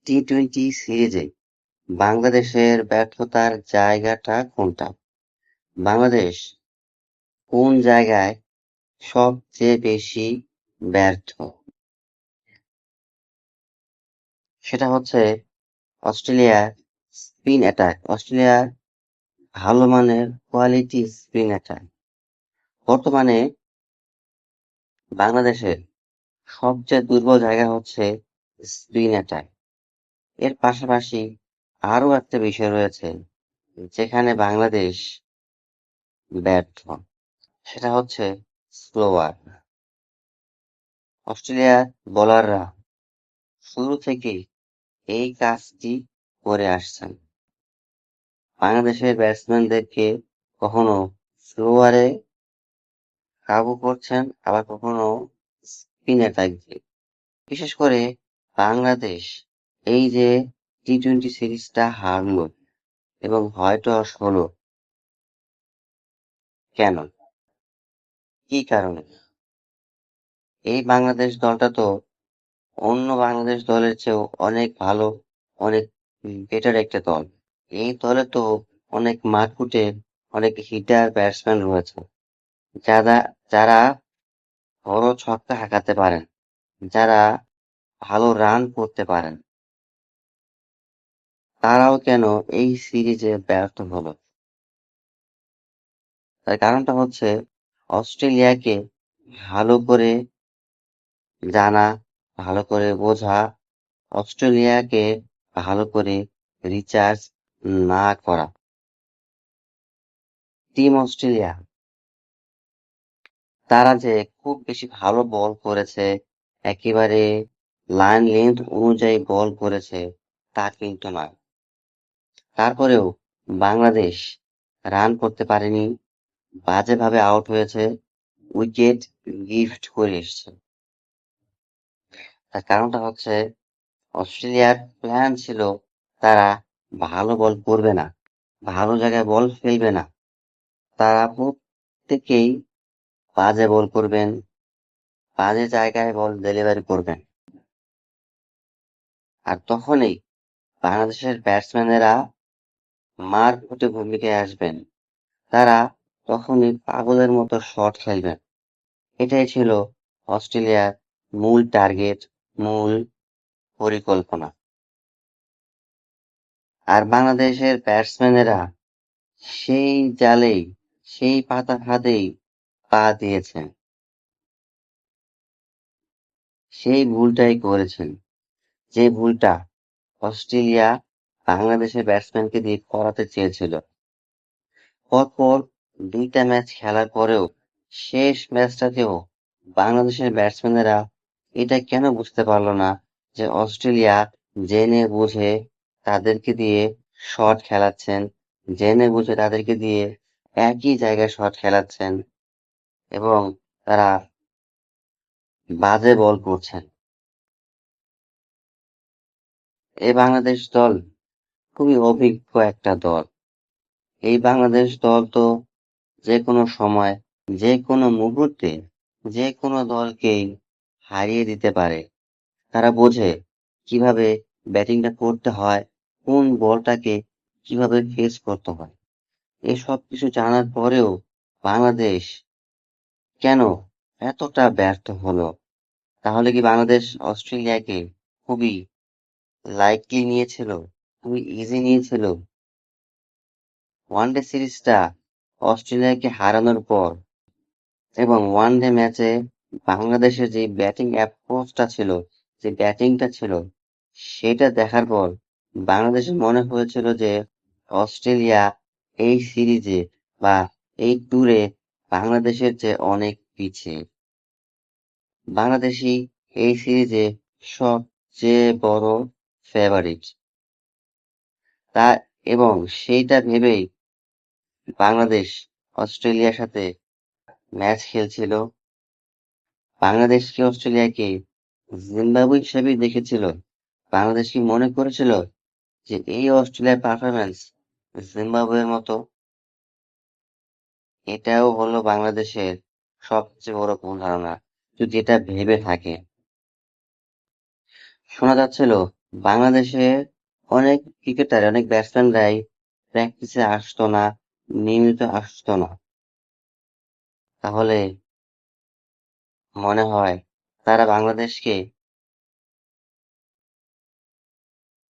T twenty সিরিজে বাংলাদেশের ব্যর্থতার জায়গাটা কোনটা? বাংলাদেশ কোন জায়গায় সবচেয়ে বেশি ব্যর্থ? সেটা হচ্ছে অস্ট্রেলিয়ার স্পিন অ্যাটাক। অস্ট্রেলিয়ার ভালো মানের কোয়ালিটি স্পিন অ্যাটাক। বর্তমানে বাংলাদেশের সবচেয়ে দুর্বল জায়গা হচ্ছে স্পিন অ্যাটাক। এর পাশাপাশি আরো একটা বিষয় রয়েছে যেখানে বাংলাদেশ ব্যর্থ, সেটা হচ্ছে স্লোয়ার। অস্ট্রেলিয়ার বোলাররা শুরু থেকেই এই কাজটি করে আসছেন। বাংলাদেশের ব্যাটসম্যানদেরকে কখনো স্লোয়ারে কাবু করছেন, আবার কখনো স্পিন অ্যাটাক দিয়ে। বিশেষ করে বাংলাদেশ এই যে টি-টোয়েন্টি সিরিজটা হারলো এবং হয়তো হলো, কেন? কি কারণে? এই বাংলাদেশ দলটা তো অন্য বাংলাদেশ দলের চেয়েও অনেক ভালো, অনেক বেটার একটা দল। এই দলে তো অনেক মারকুটে, অনেক হিটার ব্যাটসম্যান রয়েছে, যারা যারা বড় ছক্কা হাঁকাতে পারেন, যারা ভালো রান করতে পারেন। তারাও কেন এই সিরিজে ব্যর্থ হলো? তার কারণটা হচ্ছে অস্ট্রেলিয়াকে ভালো করে জানা, ভালো করে বোঝা, অস্ট্রেলিয়াকে ভালো করে রিচার্জ না করা। টিম অস্ট্রেলিয়া তারা যে খুব বেশি ভালো বল করেছে, একেবারে লাইন লেন্থ অনুযায়ী বল করেছে, তা কিন্তু নয়। তারপরেও বাংলাদেশ রান করতে পারেনি, বাজেভাবে আউট হয়েছে, উইকেট গিফট করে এসছে। তার কারণটা হচ্ছে অস্ট্রেলিয়ার প্ল্যান ছিল তারা ভালো বল করবে না, ভালো জায়গায় বল ফেলবে না। তারা প্রত্যেকেই বাজে বল করবেন, বাজে জায়গায় বল ডেলিভারি করবেন। আর তখনই বাংলাদেশের ব্যাটসম্যানেরা মারকুটে ভূমিকায় আসবেন। তারা তখনই পাগলের মতো শট খেলবেন। এটাই ছিল অস্ট্রেলিয়ার মূল টার্গেট, মূল পরিকল্পনা। আর বাংলাদেশের ব্যাটসম্যানেরা সেই জালেই, সেই পাতা ফাঁদেই পা দিয়েছেন, সেই ভুলটাই করেছেন, যে ভুলটা অস্ট্রেলিয়া বাংলাদেশের ব্যাটসম্যানকে দিয়ে করাতে চেয়েছিল। পরপর দুইটা ম্যাচ খেলার পরেও শেষ ম্যাচটাতেও বাংলাদেশের ব্যাটসম্যানেরা এটা কেন বুঝতে পারলো না যে অস্ট্রেলিয়া জেনে বুঝে তাদেরকে দিয়ে শট খেলাচ্ছেন, জেনে বুঝে তাদেরকে দিয়ে একই জায়গায় শট খেলাচ্ছেন এবং তারা বাজে বল করছেন। এই বাংলাদেশ দল খুবই অভিজ্ঞ একটা দল। এই বাংলাদেশ দল তো যে কোনো সময়, যে কোনো মুহূর্তে, যে কোনো দলকেই হারিয়ে দিতে পারে। তারা বোঝে কিভাবে ব্যাটিংটা করতে হয়, কোন বলটাকে কিভাবে ফেস করতে হয়। এসব কিছু জানার পরেও বাংলাদেশ কেন এতটা ব্যর্থ হলো? তাহলে কি বাংলাদেশ অস্ট্রেলিয়াকে খুবই লাইটলি নিয়েছিল, খুবই ইজি নিয়েছিল? ওয়ানডে সিরিজটা অস্ট্রেলিয়াকে হারানোর পর এবং ওয়ানডে ম্যাচে বাংলাদেশের যে ব্যাটিং অ্যাপ্রোচটা ছিল, যে ব্যাটিংটা ছিল, সেটা দেখার পর বাংলাদেশের মনে হয়েছিল যে অস্ট্রেলিয়া এই সিরিজে বা এই ট্যুরে বাংলাদেশের চেয়ে অনেক পিছিয়ে। বাংলাদেশই এই সিরিজে সবচেয়ে বড় ফেভারিট। তা এবং সেইটা ভেবেই বাংলাদেশ অস্ট্রেলিয়ার সাথে ম্যাচ খেলছিল। বাংলাদেশ কি অস্ট্রেলিয়াকে জিম্বাবুয়ে হিসেবেই দেখেছিল? বাংলাদেশ কি মনে করেছিল যে এই অস্ট্রেলিয়ার পারফরম্যান্স জিম্বাবুয়ের মতো? এটাও হলো বাংলাদেশের সবচেয়ে বড় ভুল ধারণা, যদি এটা ভেবে থাকে। শোনা যাচ্ছিল বাংলাদেশে অনেক ক্রিকেটার, অনেক ব্যাটসম্যানরাই প্র্যাকটিসে আসতো না, নিয়মিত আসতো না। তাহলে মনে হয় তারা বাংলাদেশকে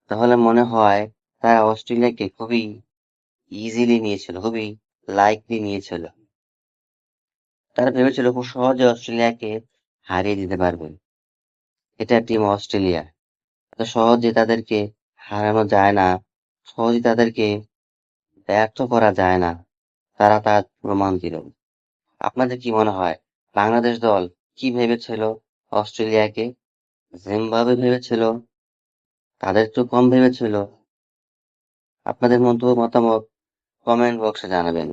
তাহলে মনে হয় তারা অস্ট্রেলিয়াকে খুবই ইজিলি নিয়েছিল, খুবই লাইটলি নিয়েছিল। তারা ভেবেছিল খুব সহজে অস্ট্রেলিয়াকে হারিয়ে দিতে পারবে। এটা টিম অস্ট্রেলিয়া। এত সহজে তাদেরকে হারানো যায় না, সহজে তাদেরকে ব্যর্থ করা যায় না। তারা তার প্রমাণ দিল। আপনাদের কি মনে হয় বাংলাদেশ দল কি ভেবেছিল অস্ট্রেলিয়াকে? যেভাবে ভেবেছিল তাদের তো কম ভেবেছিল। আপনাদের মতামত কমেন্ট বক্সে জানাবেন।